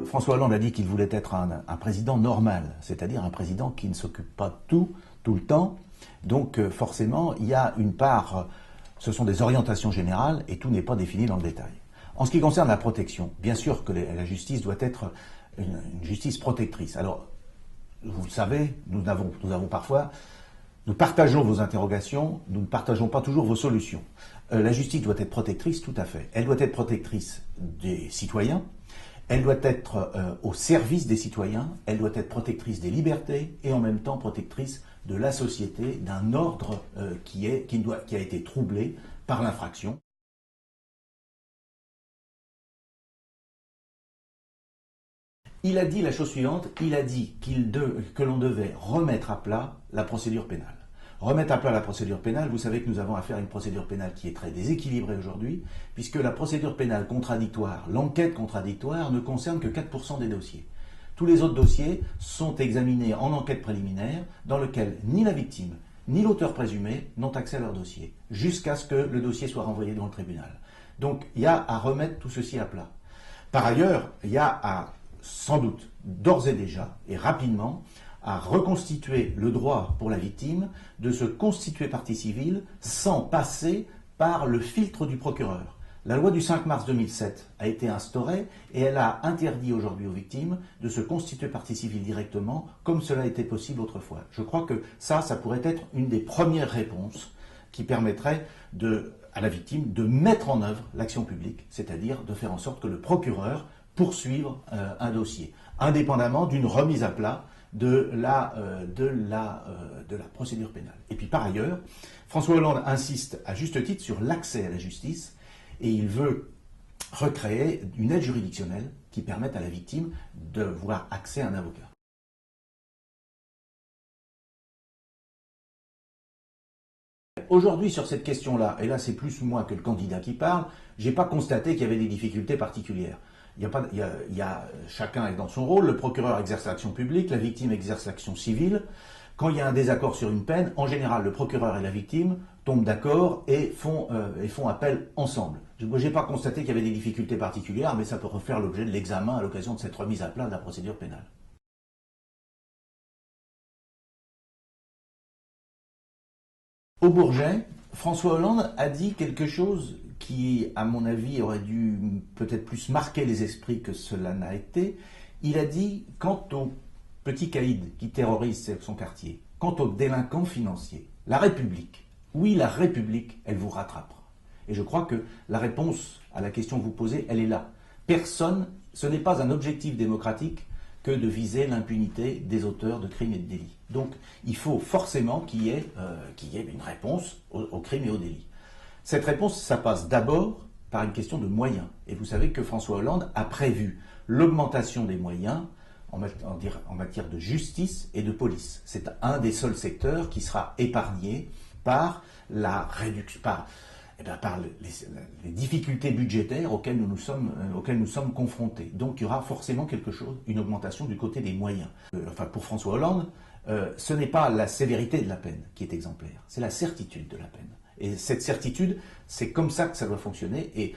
François Hollande a dit qu'il voulait être un président normal, c'est-à-dire un président qui ne s'occupe pas de tout le temps. Donc forcément, il y a une part, ce sont des orientations générales et tout n'est pas défini dans le détail. En ce qui concerne la protection, bien sûr que la justice doit être une justice protectrice. Alors, vous le savez, nous partageons vos interrogations, nous ne partageons pas toujours vos solutions. La justice doit être protectrice, tout à fait. Elle doit être protectrice des citoyens, elle doit être au service des citoyens, elle doit être protectrice des libertés et en même temps protectrice de la société, d'un ordre qui a été troublé par l'infraction. Il a dit la chose suivante, il a dit que l'on devait remettre à plat la procédure pénale. Remettre à plat la procédure pénale, vous savez que nous avons affaire à une procédure pénale qui est très déséquilibrée aujourd'hui, puisque la procédure pénale contradictoire, l'enquête contradictoire, ne concerne que 4% des dossiers. Tous les autres dossiers sont examinés en enquête préliminaire, dans lequel ni la victime, ni l'auteur présumé n'ont accès à leur dossier, jusqu'à ce que le dossier soit renvoyé devant le tribunal. Donc il y a à remettre tout ceci à plat. Par ailleurs, il y a à, sans doute, d'ores et déjà, et rapidement, à reconstituer le droit pour la victime de se constituer partie civile sans passer par le filtre du procureur. La loi du 5 mars 2007 a été instaurée et elle a interdit aujourd'hui aux victimes de se constituer partie civile directement comme cela était possible autrefois. Je crois que ça pourrait être une des premières réponses qui permettrait à la victime de mettre en œuvre l'action publique, c'est-à-dire de faire en sorte que le procureur poursuive un dossier, indépendamment d'une remise à plat de la procédure pénale. Et puis par ailleurs, François Hollande insiste à juste titre sur l'accès à la justice et il veut recréer une aide juridictionnelle qui permette à la victime d'avoir accès à un avocat. Aujourd'hui, sur cette question-là, et là c'est plus moi que le candidat qui parle, j'ai pas constaté qu'il y avait des difficultés particulières. Chacun est dans son rôle, le procureur exerce l'action publique, la victime exerce l'action civile. Quand il y a un désaccord sur une peine, en général, le procureur et la victime tombent d'accord et font appel ensemble. Je n'ai pas constaté qu'il y avait des difficultés particulières, mais ça peut refaire l'objet de l'examen à l'occasion de cette remise à plat de la procédure pénale. Au Bourget, François Hollande a dit quelque chose qui, à mon avis, aurait dû peut-être plus marquer les esprits que cela n'a été. Il a dit, quant aux petits caïds qui terrorisent son quartier, quant aux délinquants financiers, la République, oui, la République, elle vous rattrapera. Et je crois que la réponse à la question que vous posez, elle est là. Personne, ce n'est pas un objectif démocratique que de viser l'impunité des auteurs de crimes et de délits. Donc il faut forcément qu'il y ait une réponse aux crimes et aux délits. Cette réponse, ça passe d'abord par une question de moyens. Et vous savez que François Hollande a prévu l'augmentation des moyens en matière de justice et de police. C'est un des seuls secteurs qui sera épargné par la réduction, par les difficultés budgétaires auxquelles nous sommes confrontés. Donc il y aura forcément quelque chose, une augmentation du côté des moyens. Pour François Hollande, ce n'est pas la sévérité de la peine qui est exemplaire, c'est la certitude de la peine. Et cette certitude, c'est comme ça que ça doit fonctionner. Et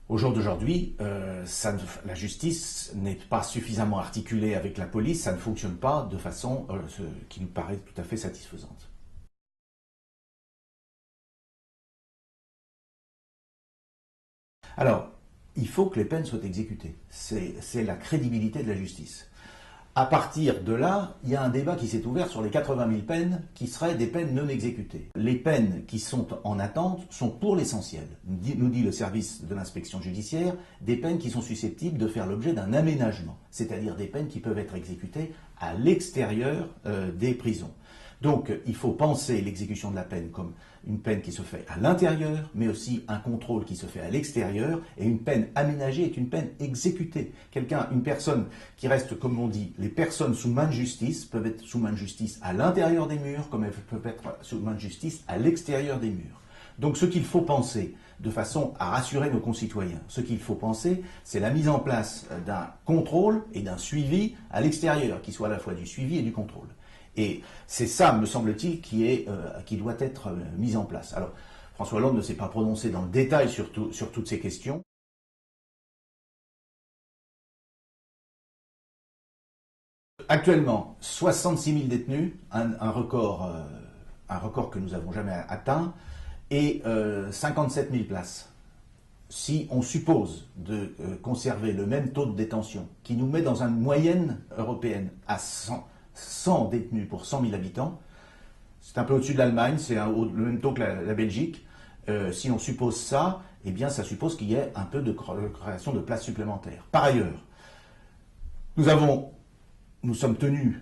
au jour d'aujourd'hui, la justice n'est pas suffisamment articulée avec la police, ça ne fonctionne pas de façon qui nous paraît tout à fait satisfaisante. Alors, il faut que les peines soient exécutées. C'est la crédibilité de la justice. À partir de là, il y a un débat qui s'est ouvert sur les 80 000 peines qui seraient des peines non exécutées. Les peines qui sont en attente sont pour l'essentiel, nous dit le service de l'inspection judiciaire, des peines qui sont susceptibles de faire l'objet d'un aménagement, c'est-à-dire des peines qui peuvent être exécutées à l'extérieur des prisons. Donc il faut penser l'exécution de la peine comme une peine qui se fait à l'intérieur, mais aussi un contrôle qui se fait à l'extérieur, et une peine aménagée est une peine exécutée. Une personne qui reste, comme on dit, les personnes sous main de justice peuvent être sous main de justice à l'intérieur des murs, comme elles peuvent être sous main de justice à l'extérieur des murs. Donc ce qu'il faut penser, de façon à rassurer nos concitoyens, ce qu'il faut penser, c'est la mise en place d'un contrôle et d'un suivi à l'extérieur, qui soit à la fois du suivi et du contrôle. Et c'est ça, me semble-t-il, qui doit être mis en place. Alors, François Hollande ne s'est pas prononcé dans le détail sur toutes ces questions. Actuellement, 66 000 détenus, un record que nous n'avons jamais atteint, et 57 000 places. Si on suppose de conserver le même taux de détention, qui nous met dans une moyenne européenne à 100 détenus pour 100 000 habitants, c'est un peu au-dessus de l'Allemagne, c'est le même taux que la Belgique. Si on suppose ça, eh bien ça suppose qu'il y ait un peu de création de places supplémentaires. Par ailleurs, nous sommes tenus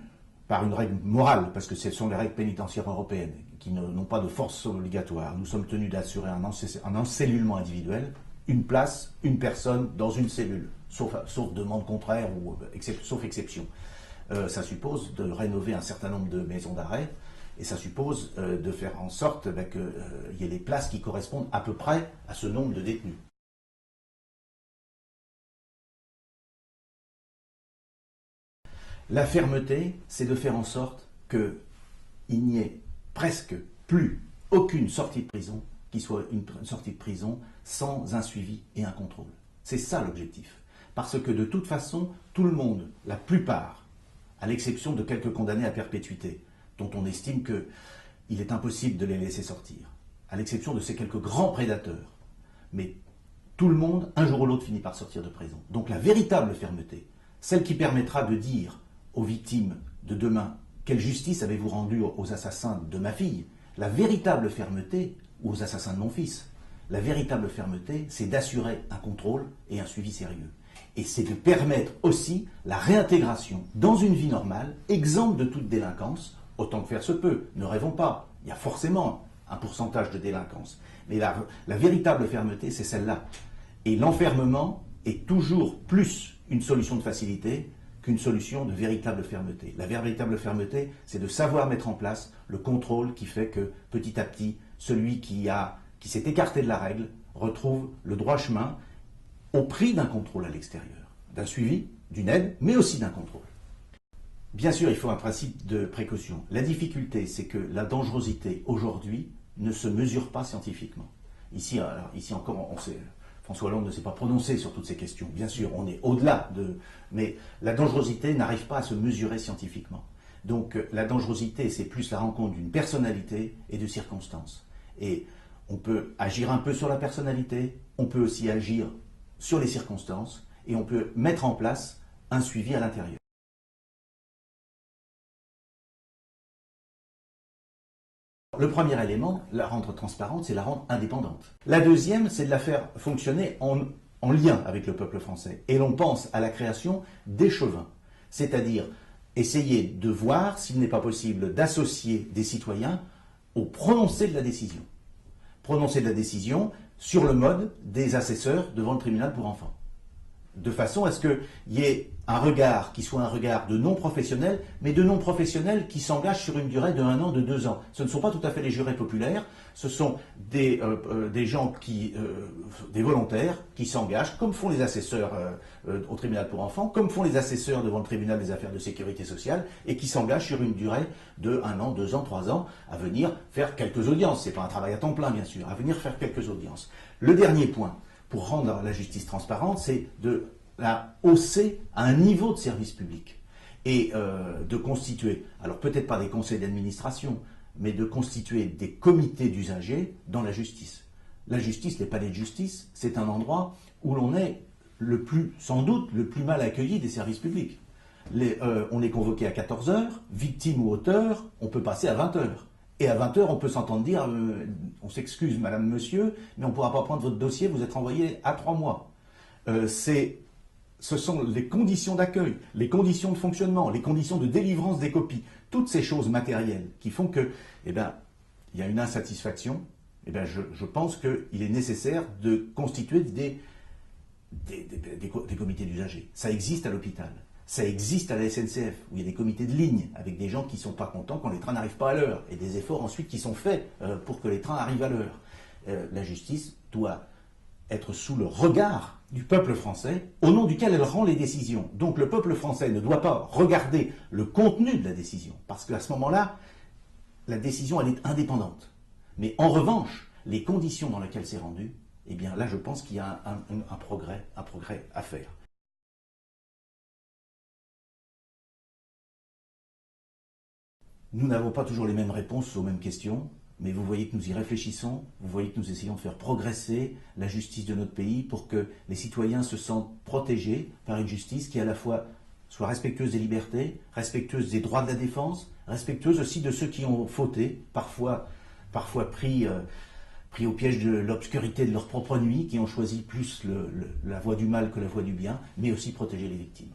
par une règle morale, parce que ce sont les règles pénitentiaires européennes, qui n'ont pas de force obligatoire. Nous sommes tenus d'assurer un encellulement individuel, une place, une personne dans une cellule, sauf demande contraire ou sauf exception. Ça suppose de rénover un certain nombre de maisons d'arrêt, et ça suppose de faire en sorte qu'il y ait des places qui correspondent à peu près à ce nombre de détenus. La fermeté, c'est de faire en sorte qu'il n'y ait presque plus aucune sortie de prison qui soit une sortie de prison sans un suivi et un contrôle. C'est ça l'objectif. Parce que de toute façon, tout le monde, la plupart, à l'exception de quelques condamnés à perpétuité, dont on estime qu'il est impossible de les laisser sortir, à l'exception de ces quelques grands prédateurs, mais tout le monde, un jour ou l'autre, finit par sortir de prison. Donc la véritable fermeté, celle qui permettra de dire aux victimes de demain, quelle justice avez-vous rendue aux assassins de ma fille? La véritable fermeté, ou aux assassins de mon fils, la véritable fermeté, c'est d'assurer un contrôle et un suivi sérieux. Et c'est de permettre aussi la réintégration dans une vie normale, exempte de toute délinquance, autant que faire se peut. Ne rêvons pas, il y a forcément un pourcentage de délinquance. Mais la véritable fermeté, c'est celle-là. Et l'enfermement est toujours plus une solution de facilité qu'une solution de véritable fermeté. La véritable fermeté, c'est de savoir mettre en place le contrôle qui fait que, petit à petit, celui qui s'est écarté de la règle retrouve le droit chemin au prix d'un contrôle à l'extérieur, d'un suivi, d'une aide, mais aussi d'un contrôle. Bien sûr, il faut un principe de précaution. La difficulté, c'est que la dangerosité, aujourd'hui, ne se mesure pas scientifiquement. Ici encore, on sait... François Hollande ne s'est pas prononcé sur toutes ces questions. Bien sûr, on est au-delà de... Mais la dangerosité n'arrive pas à se mesurer scientifiquement. Donc la dangerosité, c'est plus la rencontre d'une personnalité et de circonstances. Et on peut agir un peu sur la personnalité, on peut aussi agir sur les circonstances, et on peut mettre en place un suivi à l'intérieur. Le premier élément, la rendre transparente, c'est la rendre indépendante. La deuxième, c'est de la faire fonctionner en lien avec le peuple français. Et l'on pense à la création d'échevins, c'est-à-dire essayer de voir s'il n'est pas possible d'associer des citoyens au prononcé de la décision. Prononcer de la décision sur le mode des assesseurs devant le tribunal pour enfants. De façon à ce qu'il y ait un regard qui soit un regard de non-professionnels, mais de non-professionnels qui s'engagent sur une durée de 1 an, de 2 ans. Ce ne sont pas tout à fait les jurés populaires, ce sont des gens des volontaires qui s'engagent, comme font les assesseurs au tribunal pour enfants, comme font les assesseurs devant le tribunal des affaires de sécurité sociale, et qui s'engagent sur une durée de 1 an, 2 ans, 3 ans, à venir faire quelques audiences. Ce n'est pas un travail à temps plein, bien sûr, à venir faire quelques audiences. Le dernier point, pour rendre la justice transparente, c'est de la hausser à un niveau de service public et de constituer, alors peut-être pas des conseils d'administration, mais de constituer des comités d'usagers dans la justice. La justice, les palais de justice, c'est un endroit où l'on est sans doute le plus mal accueilli des services publics. On est convoqué à 14 heures, victime ou auteur, on peut passer à 20 heures. Et à 20 heures, on peut s'entendre dire on s'excuse, madame, monsieur, mais on ne pourra pas prendre votre dossier, vous êtes renvoyé à 3 mois. Ce sont les conditions d'accueil, les conditions de fonctionnement, les conditions de délivrance des copies, toutes ces choses matérielles qui font que, il y a une insatisfaction. Je pense qu'il est nécessaire de constituer des comités d'usagers. Ça existe à l'hôpital. Ça existe à la SNCF, où il y a des comités de ligne, avec des gens qui ne sont pas contents quand les trains n'arrivent pas à l'heure, et des efforts ensuite qui sont faits pour que les trains arrivent à l'heure. La justice doit être sous le regard du peuple français, au nom duquel elle rend les décisions. Donc le peuple français ne doit pas regarder le contenu de la décision, parce qu'à ce moment-là, la décision, elle est indépendante. Mais en revanche, les conditions dans lesquelles c'est rendu, eh bien là, je pense qu'il y a un progrès à faire. Nous n'avons pas toujours les mêmes réponses aux mêmes questions, mais vous voyez que nous y réfléchissons, vous voyez que nous essayons de faire progresser la justice de notre pays pour que les citoyens se sentent protégés par une justice qui à la fois soit respectueuse des libertés, respectueuse des droits de la défense, respectueuse aussi de ceux qui ont fauté, parfois pris au piège de l'obscurité de leur propre nuit, qui ont choisi plus la voie du mal que la voie du bien, mais aussi protéger les victimes.